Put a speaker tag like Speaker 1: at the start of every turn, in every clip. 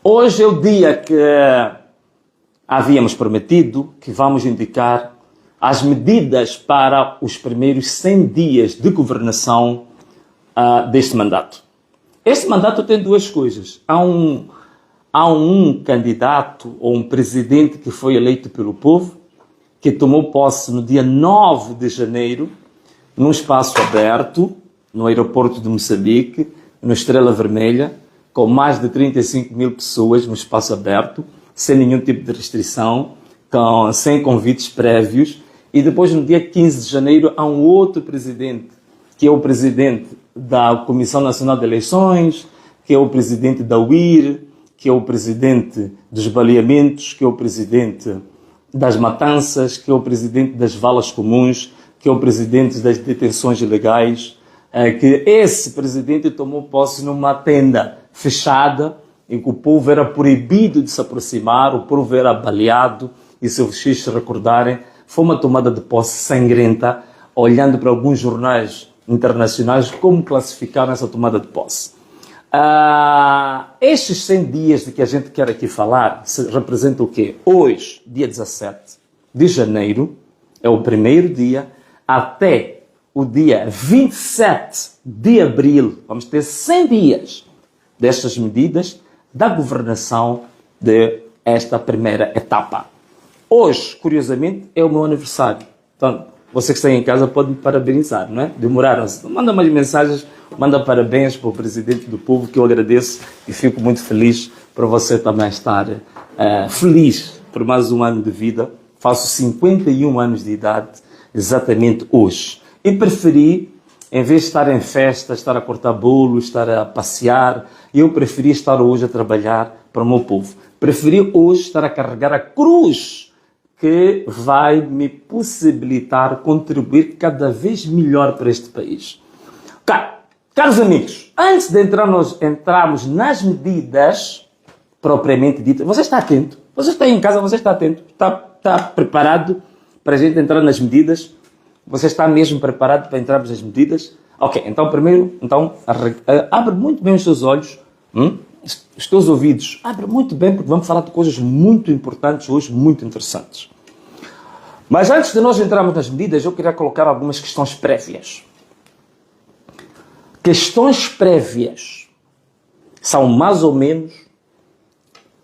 Speaker 1: Hoje é o dia que havíamos prometido que vamos indicar as medidas para os primeiros 100 dias de governação deste mandato. Este mandato tem duas coisas. Há um candidato ou um presidente que foi eleito pelo povo, que tomou posse no dia 9 de janeiro, num espaço aberto, no aeroporto de Moçambique, no Estrela Vermelha, com mais de 35 mil pessoas no espaço aberto, sem nenhum tipo de restrição, sem convites prévios. E depois, no dia 15 de janeiro, há um outro presidente, que é o presidente da Comissão Nacional de Eleições, que é o presidente da UIR, que é o presidente dos baleamentos, que é o presidente das matanças, que é o presidente das valas comuns, que é o presidente das detenções ilegais, que esse presidente tomou posse numa tenda fechada, em que o povo era proibido de se aproximar, o povo era baleado, e se vocês se recordarem, foi uma tomada de posse sangrenta, olhando para alguns jornais internacionais, como classificaram essa tomada de posse. Estes 100 dias de que a gente quer aqui falar, representam o quê? Hoje, dia 17 de janeiro, é o primeiro dia, até o dia 27 de abril, vamos ter 100 dias destas medidas da governação desta primeira etapa. Hoje, curiosamente, é o meu aniversário. Então, você que está em casa pode me parabenizar, não é? Demoraram-se. Manda umas mensagens, manda parabéns para o presidente do povo, que eu agradeço e fico muito feliz por você também estar feliz por mais um ano de vida. Faço 51 anos de idade exatamente hoje. E preferi, em vez de estar em festa, estar a cortar bolo, estar a passear, eu preferi estar hoje a trabalhar para o meu povo. Preferi hoje estar a carregar a cruz que vai me possibilitar contribuir cada vez melhor para este país. Caros amigos, antes de entrarmos nas medidas propriamente ditas, você está atento? Você está aí em casa, você está atento? Está preparado para a gente entrar nas medidas? Você está mesmo preparado para entrarmos nas medidas? Ok, então primeiro, abre muito bem os seus olhos, os teus ouvidos. Abre muito bem, porque vamos falar de coisas muito importantes hoje, muito interessantes. Mas antes de nós entrarmos nas medidas, eu queria colocar algumas questões prévias. Questões prévias são mais ou menos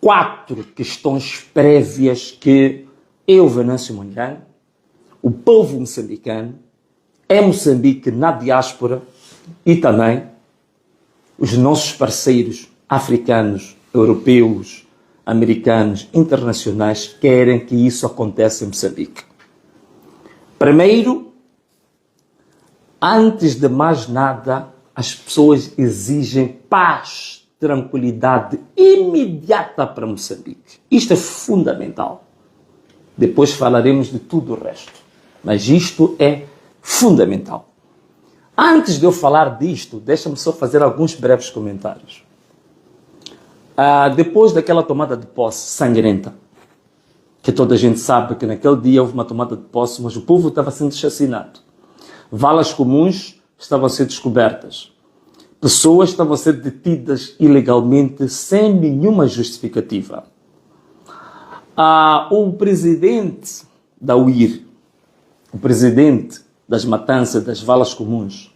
Speaker 1: 4 questões prévias que eu, Venâncio Mondlane, o povo moçambicano, Moçambique na diáspora e também os nossos parceiros africanos, europeus, americanos, internacionais, querem que isso aconteça em Moçambique. Primeiro, antes de mais nada, as pessoas exigem paz, tranquilidade imediata para Moçambique. Isto é fundamental. Depois falaremos de tudo o resto. Mas isto é fundamental. Antes de eu falar disto, deixa-me só fazer alguns breves comentários. Depois daquela tomada de posse sangrenta, que toda a gente sabe que naquele dia houve uma tomada de posse, mas o povo estava sendo assassinado. Valas comuns estavam a ser descobertas. Pessoas estavam a ser detidas ilegalmente sem nenhuma justificativa. O presidente da UIR, o presidente das matanças das valas comuns,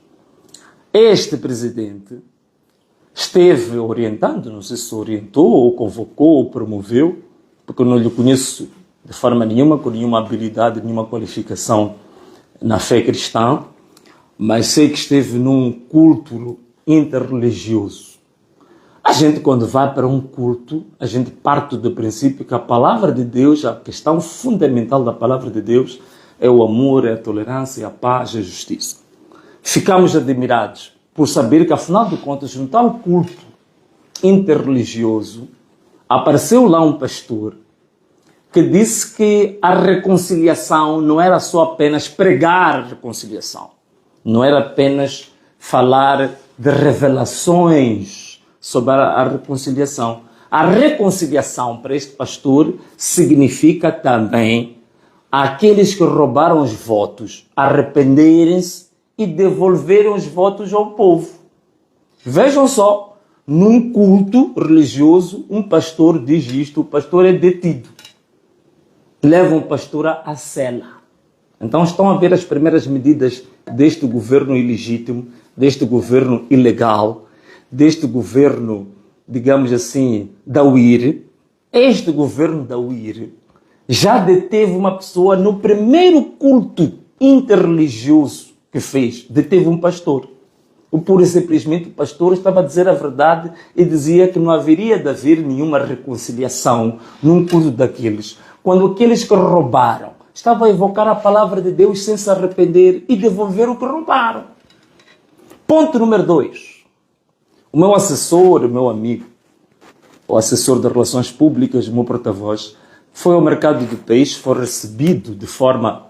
Speaker 1: este presidente esteve orientando, não sei se orientou, ou convocou, ou promoveu, porque eu não lhe conheço de forma nenhuma, com nenhuma habilidade, nenhuma qualificação na fé cristã, mas sei que esteve num culto interreligioso. A gente, quando vai para um culto, a gente parte do princípio que a palavra de Deus, a questão fundamental da palavra de Deus, é o amor, é a tolerância, a paz e a justiça. Ficamos admirados por saber que, afinal de contas, no tal culto interreligioso, apareceu lá um pastor que disse que a reconciliação não era só apenas pregar a reconciliação, não era apenas falar de revelações sobre a reconciliação. A reconciliação para este pastor significa também aqueles que roubaram os votos arrependerem-se e devolverem os votos ao povo. Vejam só, num culto religioso, um pastor diz isto, o pastor é detido. Levam o pastor à cela. Então estão a ver as primeiras medidas deste governo ilegítimo, deste governo ilegal, deste governo, digamos assim, da UIR. Este governo da UIR já deteve uma pessoa no primeiro culto interreligioso que fez. Deteve um pastor. Pura e simplesmente o pastor estava a dizer a verdade e dizia que não haveria de haver nenhuma reconciliação num culto daqueles. Quando aqueles que roubaram estavam a evocar a palavra de Deus sem se arrepender e devolver o que roubaram. Ponto número 2. O meu assessor, o meu amigo, o assessor de relações públicas, o meu porta-voz, foi ao mercado do peixe, foi recebido de forma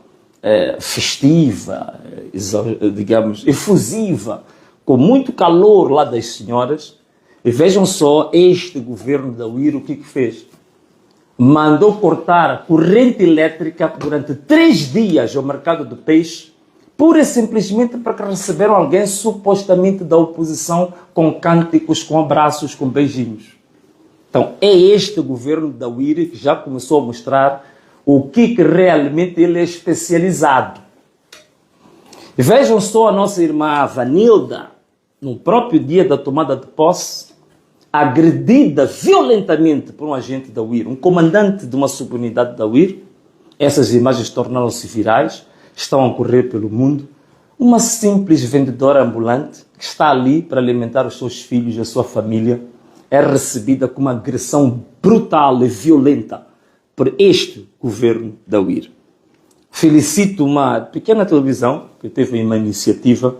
Speaker 1: festiva, digamos, efusiva, com muito calor lá das senhoras. E vejam só este governo da UIR o que fez. Mandou cortar a corrente elétrica durante 3 dias ao mercado do peixe, pura e simplesmente porque receberam alguém supostamente da oposição com cânticos, com abraços, com beijinhos. Então é este governo da UIR que já começou a mostrar o que realmente ele é especializado. E vejam só a nossa irmã Vanilda, no próprio dia da tomada de posse, agredida violentamente por um agente da UIR, um comandante de uma subunidade da UIR. Essas imagens tornaram-se virais, estão a correr pelo mundo. Uma simples vendedora ambulante que está ali para alimentar os seus filhos e a sua família é recebida com uma agressão brutal e violenta por este governo da UIR. Felicito uma pequena televisão que teve uma iniciativa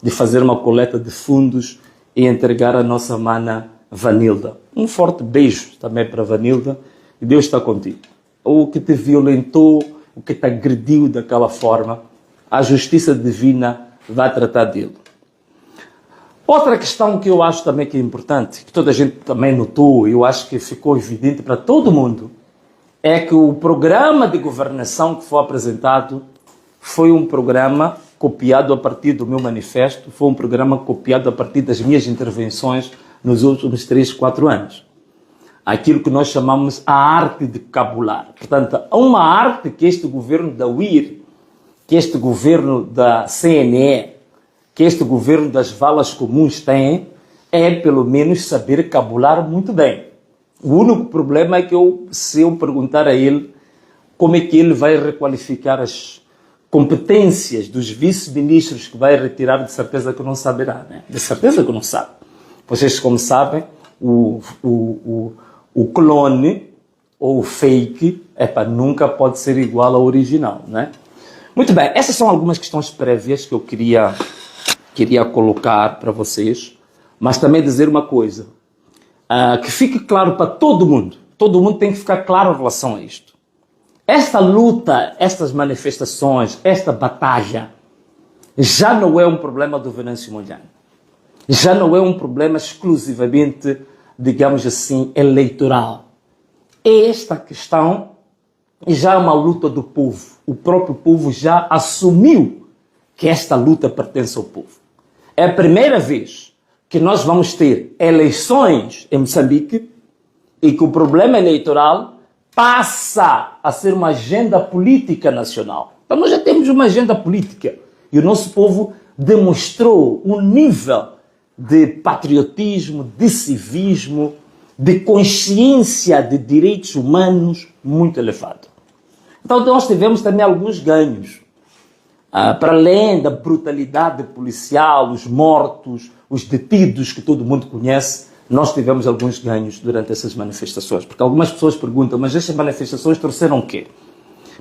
Speaker 1: de fazer uma coleta de fundos e entregar a nossa mana Vanilda. Um forte beijo também para Vanilda e Deus está contigo. O que te violentou, o que te agrediu daquela forma, a justiça divina vai tratar dele. Outra questão que eu acho também que é importante, que toda a gente também notou, eu acho que ficou evidente para todo mundo, é que o programa de governação que foi apresentado foi um programa copiado a partir do meu manifesto, foi um programa copiado a partir das minhas intervenções nos últimos 3, 4 anos. Aquilo que nós chamamos a arte de cabular. Portanto, há uma arte que este governo da UIR, que este governo da CNE, que este governo das valas comuns tem, é pelo menos saber cabular muito bem. O único problema é que se eu perguntar a ele como é que ele vai requalificar as competências dos vice-ministros que vai retirar, de certeza que não saberá, né? De certeza que não sabe. Vocês, como sabem, o clone ou o fake nunca pode ser igual ao original, né? Muito bem, essas são algumas questões prévias que eu queria colocar para vocês, mas também dizer uma coisa, que fique claro para todo mundo tem que ficar claro em relação a isto. Esta luta, estas manifestações, esta batalha, já não é um problema do Venâncio Mondlane. Já não é um problema exclusivamente, digamos assim, eleitoral. Esta questão já é uma luta do povo. O próprio povo já assumiu que esta luta pertence ao povo. É a primeira vez que nós vamos ter eleições em Moçambique e que o problema eleitoral passa a ser uma agenda política nacional. Então nós já temos uma agenda política e o nosso povo demonstrou um nível de patriotismo, de civismo, de consciência de direitos humanos muito elevado. Então nós tivemos também alguns ganhos. Para além da brutalidade policial, os mortos, os detidos que todo mundo conhece, nós tivemos alguns ganhos durante essas manifestações. Porque algumas pessoas perguntam, mas essas manifestações trouxeram o quê?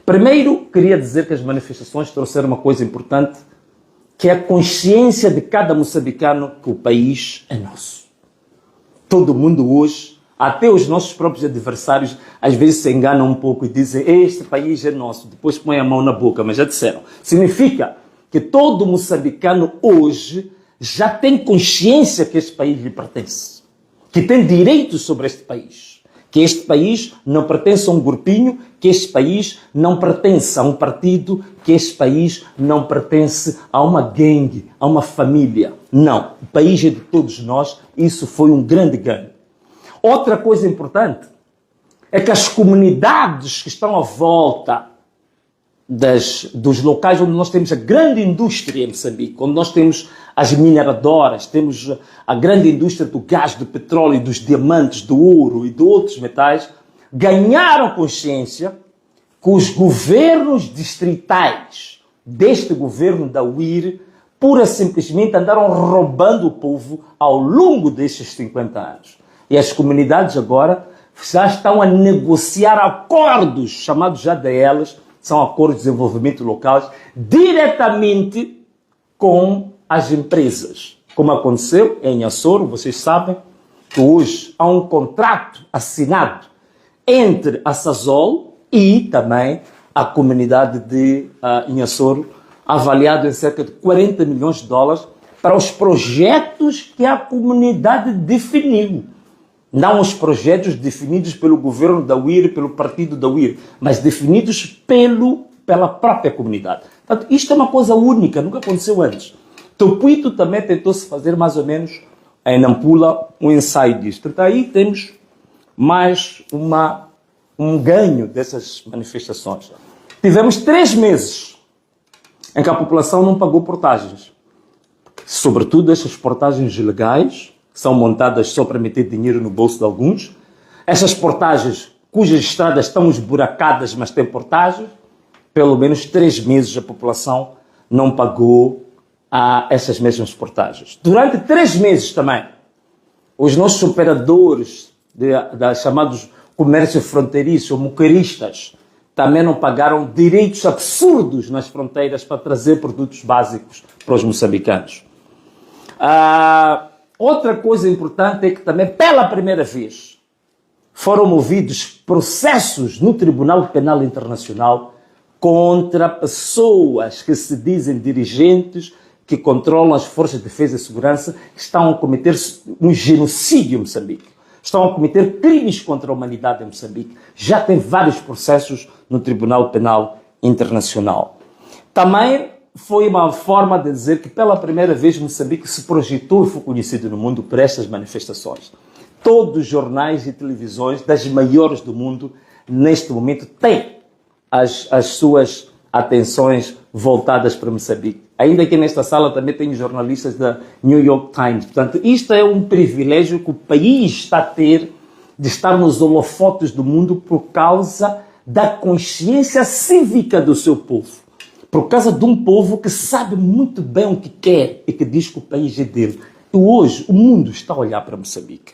Speaker 1: Primeiro, queria dizer que as manifestações trouxeram uma coisa importante, que é a consciência de cada moçambicano que o país é nosso. Todo mundo hoje, até os nossos próprios adversários, às vezes se enganam um pouco e dizem este país é nosso, depois põem a mão na boca, mas já disseram. Significa que todo moçambicano hoje já tem consciência que este país lhe pertence, que tem direitos sobre este país, que este país não pertence a um grupinho, que este país não pertence a um partido, que este país não pertence a uma gangue, a uma família. Não, o país é de todos nós, isso foi um grande ganho. Outra coisa importante é que as comunidades que estão à volta dos locais onde nós temos a grande indústria em Moçambique, onde nós temos as mineradoras, temos a grande indústria do gás, do petróleo, dos diamantes, do ouro e de outros metais, ganharam consciência que os governos distritais deste governo da UIR pura e simplesmente andaram roubando o povo ao longo destes 50 anos. E as comunidades agora já estão a negociar acordos, chamados ADLs, são acordos de desenvolvimento local, diretamente com as empresas. Como aconteceu em Açoro, vocês sabem que hoje há um contrato assinado entre a Sasol e também a comunidade de Inhassoro, avaliado em cerca de 40 milhões de dólares para os projetos que a comunidade definiu. Não os projetos definidos pelo governo da UIR, pelo partido da UIR, mas definidos pela própria comunidade. Portanto, isto é uma coisa única, nunca aconteceu antes. Topuito também tentou-se fazer mais ou menos em Nampula um ensaio disto. Então aí temos mais um ganho dessas manifestações. Tivemos 3 meses em que a população não pagou portagens. Sobretudo essas portagens ilegais, que são montadas só para meter dinheiro no bolso de alguns. Essas portagens cujas estradas estão esburacadas, mas têm portagens. Pelo menos 3 meses a população não pagou essas mesmas portagens. Durante 3 meses também, os nossos operadores chamados comércio fronteiriço, ou mocaristas, também não pagaram direitos absurdos nas fronteiras para trazer produtos básicos para os moçambicanos. Outra coisa importante é que também, pela primeira vez, foram movidos processos no Tribunal Penal Internacional contra pessoas que se dizem dirigentes, que controlam as forças de defesa e segurança, que estão a cometer um genocídio em Moçambique. Estão a cometer crimes contra a humanidade em Moçambique. Já tem vários processos no Tribunal Penal Internacional. Também foi uma forma de dizer que pela primeira vez Moçambique se projetou e foi conhecido no mundo por estas manifestações. Todos os jornais e televisões das maiores do mundo, neste momento, têm as suas atenções voltadas para Moçambique. Ainda que nesta sala também tem jornalistas da New York Times. Portanto, isto é um privilégio que o país está a ter de estar nos holofotes do mundo por causa da consciência cívica do seu povo. Por causa de um povo que sabe muito bem o que quer e que diz que o país é dele. E hoje o mundo está a olhar para Moçambique.